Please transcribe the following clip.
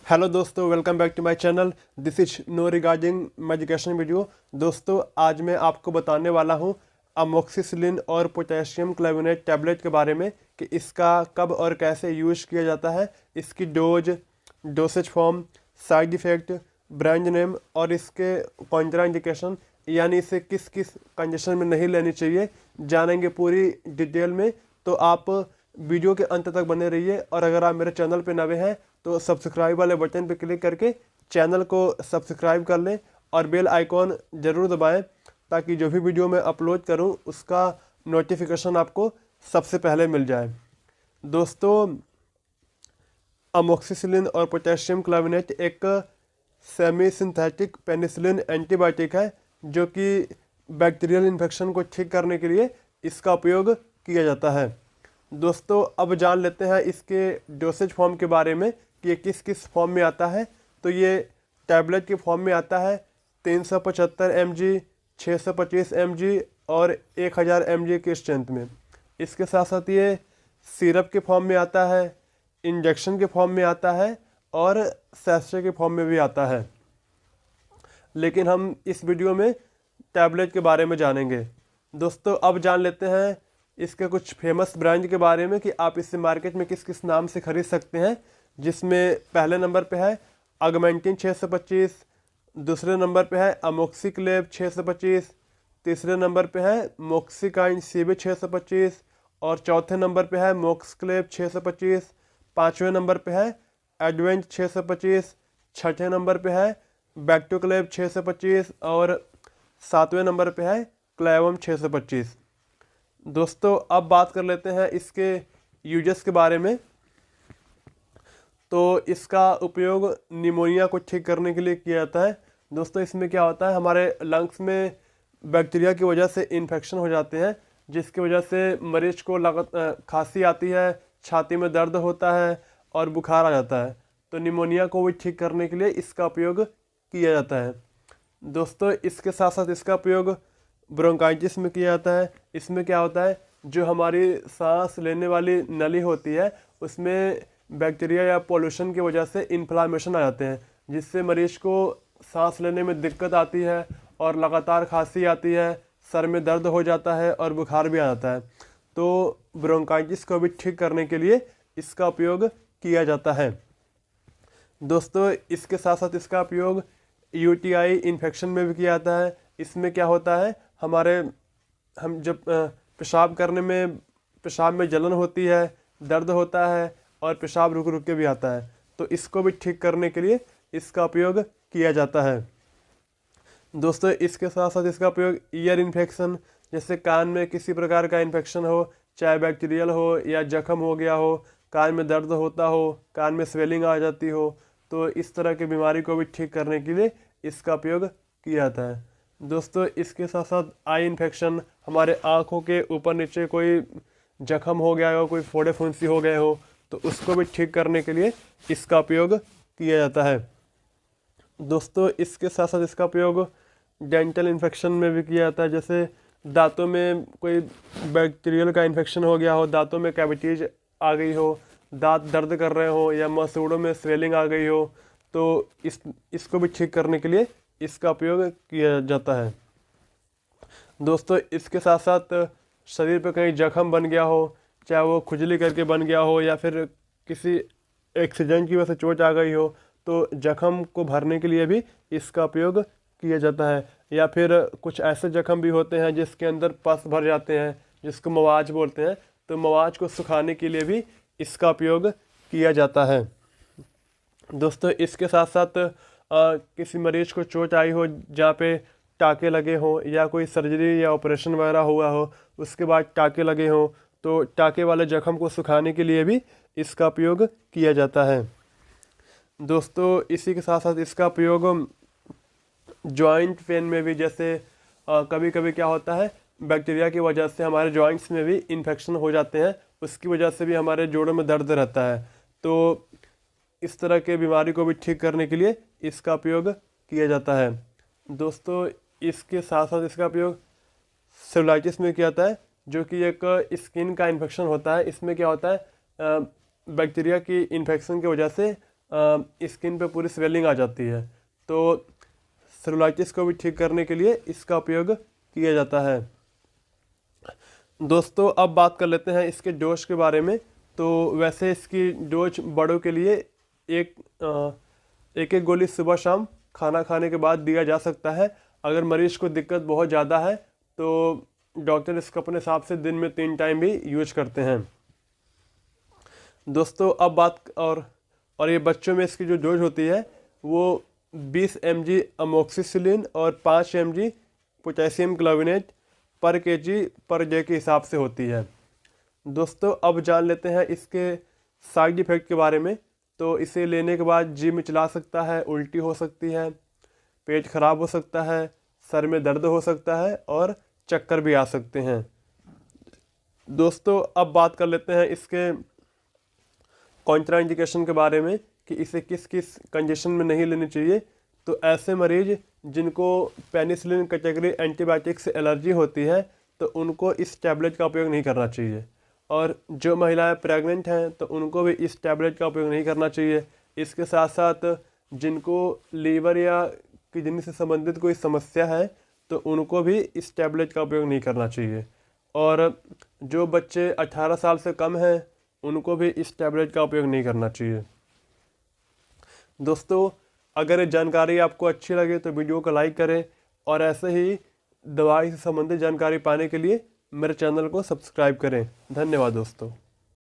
Hello दोस्तों, welcome back to my channel. This is no regarding my education video. दोस्तों, आज मैं आपको बताने वाला हूं अमोक्सिसिलिन और पोटेशियम क्लेवोनेट टैबलेट के बारे में कि इसका कब और कैसे यूज़ किया जाता है, इसकी dosage form, side effect, brand name और इसके कॉन्ट्राइंडिकेशन यानी इसे किस किस कंडीशन में नहीं लेनी चाहिए, जानेंगे पूरी डिटेल में। तो आप वीडियो के अंत तक बने रहिए और अगर आप मेरे चैनल पे नए हैं तो सब्सक्राइब वाले बटन पर क्लिक करके चैनल को सब्सक्राइब कर लें और बेल आइकॉन ज़रूर दबाएं ताकि जो भी वीडियो मैं अपलोड करूं उसका नोटिफिकेशन आपको सबसे पहले मिल जाए। दोस्तों, अमोक्सिसिलिन और पोटेशियम क्लेवोनेट एक सेमी सिंथेटिक पेनिसिलिन एंटीबायोटिक है जो कि बैक्टीरियल इन्फेक्शन को ठीक करने के लिए इसका उपयोग किया जाता है। दोस्तों, अब जान लेते हैं इसके डोसेज फॉर्म के बारे में कि ये किस किस फॉर्म में आता है। तो ये टैबलेट के फॉर्म में आता है 375 mg, 625 mg और 1000 mg के स्ट्रेंथ में। इसके साथ साथ ये सिरप के फॉर्म में आता है, इंजेक्शन के फॉर्म में आता है और सैशे के फॉर्म में भी आता है। लेकिन हम इस वीडियो में टैबलेट के बारे में जानेंगे। दोस्तों, अब जान लेते हैं इसके कुछ फेमस ब्रांड के बारे में कि आप इसे मार्केट में किस किस नाम से खरीद सकते हैं, जिसमें पहले नंबर पे है ऑगमेंटिन 625, दूसरे नंबर पे है अमोक्सिक्लेव 625, तीसरे नंबर पे है मोक्सिकाइन सीबी 625 और चौथे नंबर पे है मोक्सक्लेव 625, पाँचवें नंबर पे है एडवेंट 625, छठे नंबर पे है बैक्टोक्लेव 625 और सातवें नंबर पे है क्लेवम 625। दोस्तों, अब बात कर लेते हैं इसके यूजेस के बारे में। तो इसका उपयोग निमोनिया को ठीक करने के लिए किया जाता है। दोस्तों, इसमें क्या होता है, हमारे लंग्स में बैक्टीरिया की वजह से इन्फेक्शन हो जाते हैं जिसकी वजह से मरीज को खांसी आती है, छाती में दर्द होता है और बुखार आ जाता है। तो निमोनिया को भी ठीक करने के लिए इसका उपयोग किया जाता है। दोस्तों, इसके साथ साथ इसका उपयोग ब्रोंकाइटिस में किया जाता है। इसमें क्या होता है, जो हमारी सांस लेने वाली नली होती है उसमें बैक्टीरिया या पोल्यूशन की वजह से इन्फ्लामेशन आ जाते हैं जिससे मरीज को सांस लेने में दिक्कत आती है और लगातार खांसी आती है, सर में दर्द हो जाता है और बुखार भी आ जाता है। तो ब्रोंकाइटिस को भी ठीक करने के लिए इसका उपयोग किया जाता है। दोस्तों, इसके साथ साथ इसका उपयोग यूटीआई इन्फेक्शन में भी किया जाता है। इसमें क्या होता है, हम जब पेशाब करने में पेशाब में जलन होती है, दर्द होता है और पेशाब रुक रुक के भी आता है, तो इसको भी ठीक करने के लिए इसका उपयोग किया जाता है। दोस्तों, इसके साथ साथ इसका उपयोग ईयर इन्फेक्शन, जैसे कान में किसी प्रकार का इन्फेक्शन हो, चाहे बैक्टीरियल हो या जख्म हो गया हो, कान में दर्द होता हो, कान में स्वेलिंग आ जाती हो, तो इस तरह की बीमारी को भी ठीक करने के लिए इसका उपयोग किया जाता है। दोस्तों, इसके साथ साथ आई इन्फेक्शन, हमारे आँखों के ऊपर नीचे कोई जख्म हो गया हो, कोई फोड़े फुंसी हो गए हो, तो उसको भी ठीक करने के लिए इसका उपयोग किया जाता है। दोस्तों, इसके साथ साथ इसका उपयोग डेंटल इन्फेक्शन में भी किया जाता है। जैसे दांतों में कोई बैक्टीरियल का इन्फेक्शन हो गया हो, दांतों में कैविटीज आ गई हो, दांत दर्द कर रहे हो या मसूड़ों में स्वेलिंग आ गई हो, तो इसको भी ठीक करने के लिए इसका उपयोग किया जाता है। दोस्तों, इसके साथ साथ शरीर पर कहीं जख्म बन गया हो, चाहे वो खुजली करके बन गया हो या फिर किसी एक्सीडेंट की वजह से चोट आ गई हो, तो जख्म को भरने के लिए भी इसका उपयोग किया जाता है। या फिर कुछ ऐसे जख्म भी होते हैं जिसके अंदर पस भर जाते हैं, जिसको मवाज बोलते हैं, तो मवाज को सुखाने के लिए भी इसका उपयोग किया जाता है। दोस्तों, इसके साथ साथ किसी मरीज को चोट आई हो जहाँ पे टाँके लगे हों या कोई सर्जरी या ऑपरेशन वगैरह हुआ हो, उसके बाद टाँके लगे हों, तो टाँके वाले जख्म को सुखाने के लिए भी इसका उपयोग किया जाता है। दोस्तों, इसी के साथ साथ इसका उपयोग जॉइंट पेन में भी, जैसे कभी कभी क्या होता है, बैक्टीरिया की वजह से हमारे जॉइंट्स में भी इन्फेक्शन हो जाते हैं, उसकी वजह से भी हमारे जोड़ों में दर्द रहता है, तो इस तरह के बीमारी को भी ठीक करने के लिए इसका उपयोग किया जाता है। दोस्तों, इसके साथ साथ इसका उपयोग सेलुलाइटिस में किया जाता है, जो कि एक स्किन का इन्फेक्शन होता है। इसमें क्या होता है, बैक्टीरिया की इन्फेक्शन की वजह से स्किन पे पूरी स्वेलिंग आ जाती है। तो सेलुलाइटिस को भी ठीक करने के लिए इसका उपयोग किया जाता है। दोस्तों अब बात कर लेते हैं इसके डोज के बारे में। तो वैसे इसकी डोज बड़ों के लिए एक एक गोली सुबह शाम खाना खाने के बाद दिया जा सकता है। अगर मरीज को दिक्कत बहुत ज़्यादा है तो डॉक्टर इसको अपने हिसाब से दिन में 3 टाइम भी यूज करते हैं। दोस्तों अब बात और ये बच्चों में इसकी जो डोज होती है वो 20 mg अमोक्सिसिलिन और 5 mg पोटेशियम क्लोविनेट पर kg पर डे के हिसाब से होती है। दोस्तों अब जान लेते हैं इसके साइड इफ़ेक्ट के बारे में। तो इसे लेने के बाद जी मिचला सकता है, उल्टी हो सकती है, पेट खराब हो सकता है, सर में दर्द हो सकता है और चक्कर भी आ सकते हैं। दोस्तों अब बात कर लेते हैं इसके कॉन्ट्राइंडिकेशन के बारे में कि इसे किस किस कंडीशन में नहीं लेनी चाहिए। तो ऐसे मरीज जिनको पेनिसिलिन कैटेगरी एंटीबायोटिक से एलर्जी होती है तो उनको इस टैबलेट का उपयोग नहीं करना चाहिए। और जो महिलाएं प्रेग्नेंट हैं तो उनको भी इस टैबलेट का उपयोग नहीं करना चाहिए। इसके साथ साथ जिनको लीवर या किडनी से संबंधित कोई समस्या है तो उनको भी इस टैबलेट का उपयोग नहीं करना चाहिए। और जो बच्चे 18 साल से कम हैं उनको भी इस टैबलेट का उपयोग नहीं करना चाहिए। दोस्तों अगर ये जानकारी आपको अच्छी लगे तो वीडियो को लाइक करें और ऐसे ही दवाई से संबंधित जानकारी पाने के लिए मेरे चैनल को सब्सक्राइब करें। धन्यवाद दोस्तों।